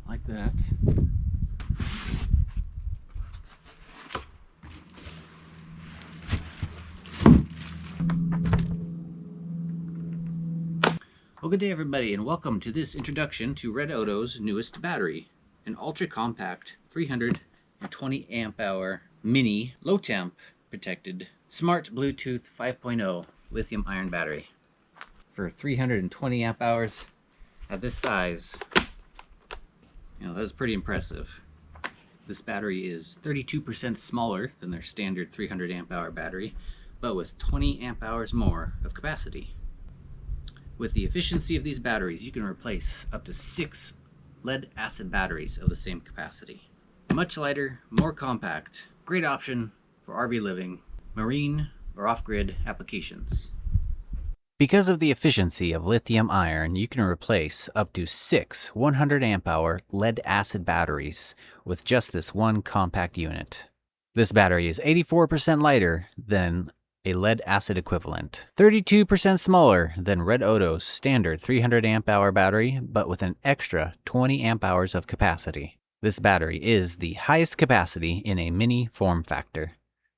like that. Well, good day everybody, and welcome to this introduction to Redodo's newest battery, an ultra-compact 320 amp hour mini low temp protected smart Bluetooth 5.0 lithium ion battery. For 320 amp hours at this size, that's pretty impressive. This battery is 32% smaller than their standard 300 amp hour battery, but with 20 amp hours more of capacity. With the efficiency of these batteries, you can replace up to 6 lead acid batteries of the same capacity. Much lighter, more compact, great option for RV living, marine, or off-grid applications. Because of the efficiency of lithium iron, you can replace up to 6 100 amp hour lead acid batteries with just this one compact unit. This battery is 84% lighter than a lead acid equivalent, 32% smaller than Redodo's standard 300 amp hour battery, but with an extra 20 amp hours of capacity. This battery is the highest capacity in a mini form factor,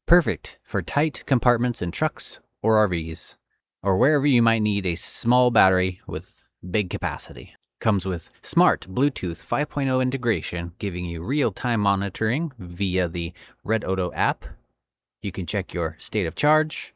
perfect for tight compartments in trucks or RVs, or wherever you might need a small battery with big capacity. Comes with smart Bluetooth 5.0 integration, giving you real-time monitoring via the Redodo app. You can check your state of charge,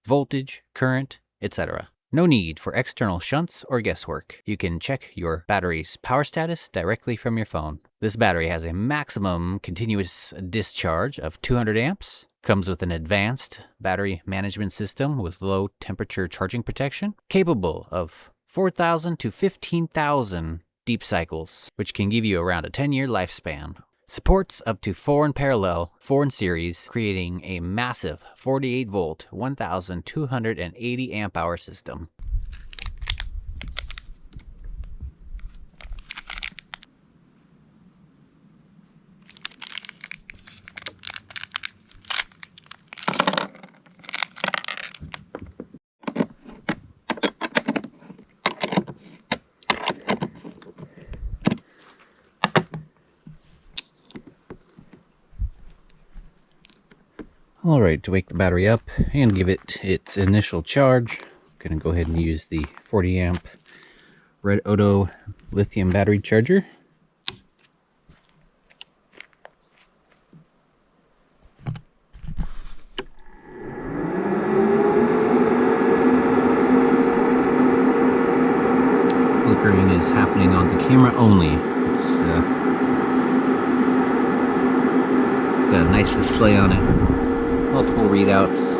voltage, current, etc. No need for external shunts or guesswork. You can check your battery's power status directly from your phone. This battery has a maximum continuous discharge of 200 amps, comes with an advanced battery management system with low temperature charging protection, capable of 4,000 to 15,000 deep cycles, which can give you around a 10-year lifespan. Supports up to 4 in parallel, 4 in series, creating a massive 48 volt, 1,280 amp hour system. Alright, to wake the battery up and give it its initial charge, I'm going to go ahead and use the 40 amp Redodo lithium battery charger. Flickering is happening on the camera only. It's got a nice display on it. Multiple readouts.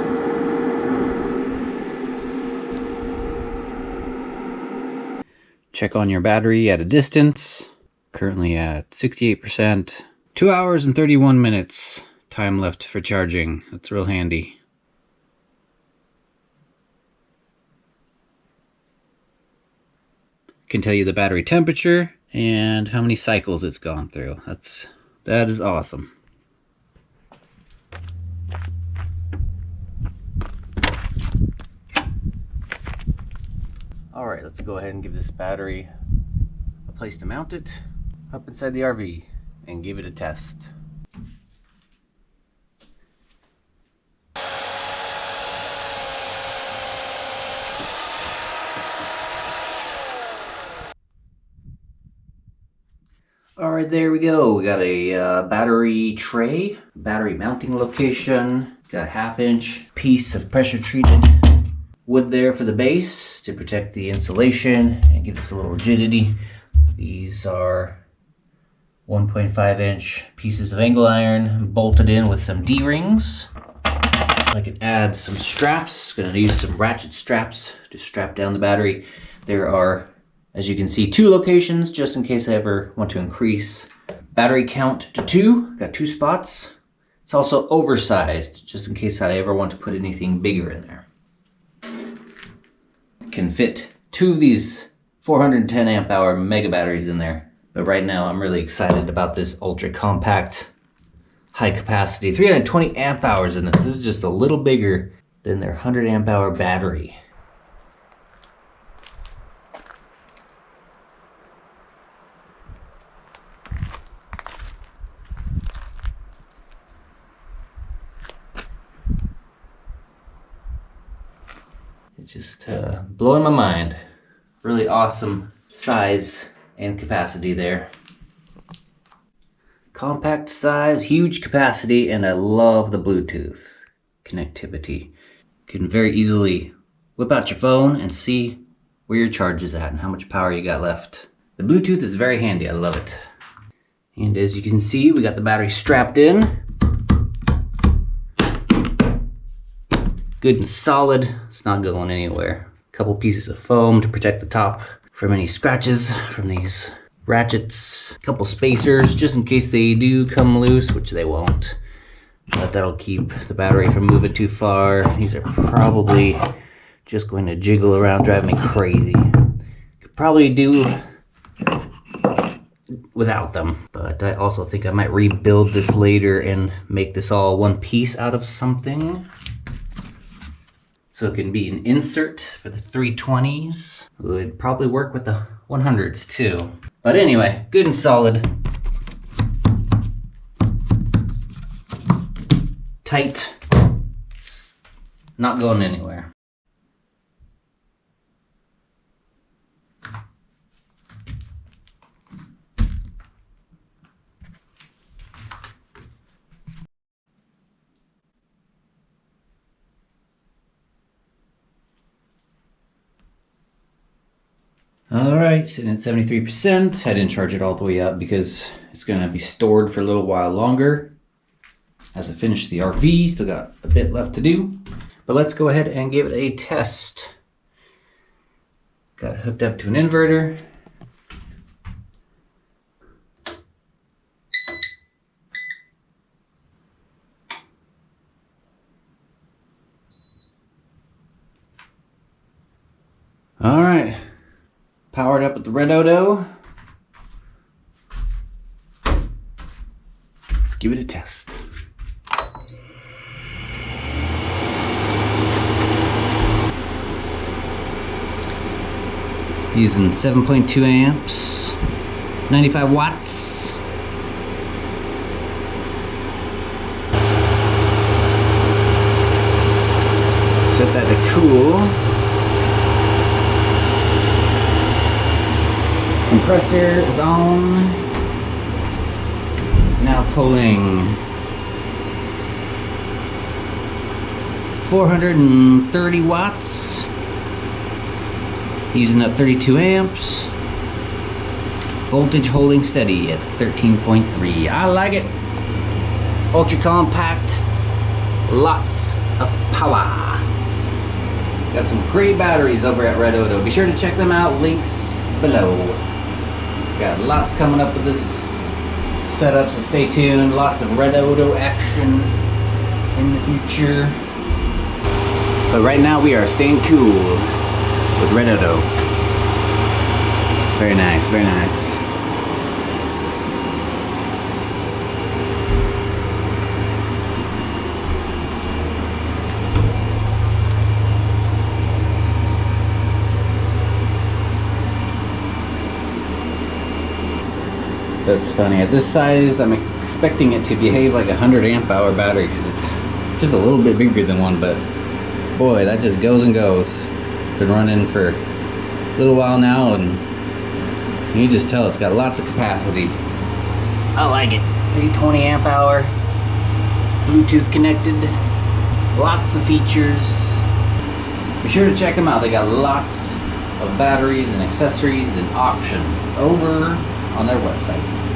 Check on your battery at a distance. Currently at 68%. 2 hours and 31 minutes time left for charging. That's real handy. Can tell you the battery temperature and how many cycles it's gone through. That is awesome. Alright, let's go ahead and give this battery a place to mount it up inside the RV and give it a test. Alright, there we go. We got a battery tray, battery mounting location, got a 1/2 inch piece of pressure treated wood there for the base to protect the insulation and give us a little rigidity. These are 1.5 inch pieces of angle iron bolted in with some D-rings. I can add some straps. Gonna use some ratchet straps to strap down the battery. There are, as you can see, 2 locations just in case I ever want to increase battery count to 2. Got 2 spots. It's also oversized just in case I ever want to put anything bigger in there. Can fit 2 of these 410 amp hour mega batteries in there. But right now I'm really excited about this ultra compact, high capacity, 320 amp hours in this. This is just a little bigger than their 100 amp hour battery. It's just blowing my mind. Really awesome size and capacity there. Compact size, huge capacity, and I love the Bluetooth connectivity. You can very easily whip out your phone and see where your charge is at and how much power you got left. The Bluetooth is very handy, I love it. And as you can see, we got the battery strapped in. Good and solid, it's not going anywhere. A couple pieces of foam to protect the top from any scratches from these ratchets. A couple spacers just in case they do come loose, which they won't. But that'll keep the battery from moving too far. These are probably just going to jiggle around, drive me crazy. Could probably do without them, but I also think I might rebuild this later and make this all one piece out of something. So it can be an insert for the 320s. Would probably work with the 100s too. But anyway, good and solid. Tight. Not going anywhere. Alright, sitting at 73%. I didn't charge it all the way up because it's going to be stored for a little while longer. As I finish the RV, still got a bit left to do. But let's go ahead and give it a test. Got it hooked up to an inverter. Alright. Powered up with the Redodo. Let's give it a test. Using 7.2 amps, 95 watts. Set that to cool. Compressor is on. Now pulling 430 watts. Using up 32 amps. Voltage holding steady at 13.3. I like it. Ultra compact. Lots of power. Got some great batteries over at Redodo. Be sure to check them out. Links below. Got lots coming up with this setup, so stay tuned. Lots of Redodo action in the future. But right now we are staying cool with Redodo. Very nice, very nice. That's funny. At this size, I'm expecting it to behave like a 100 amp hour battery because it's just a little bit bigger than one, but boy, that just goes and goes. Been running for a little while now, and you just tell it's got lots of capacity. I like it. 320 amp hour, Bluetooth connected, lots of features. Be sure to check them out. They got lots of batteries and accessories and options over on their website.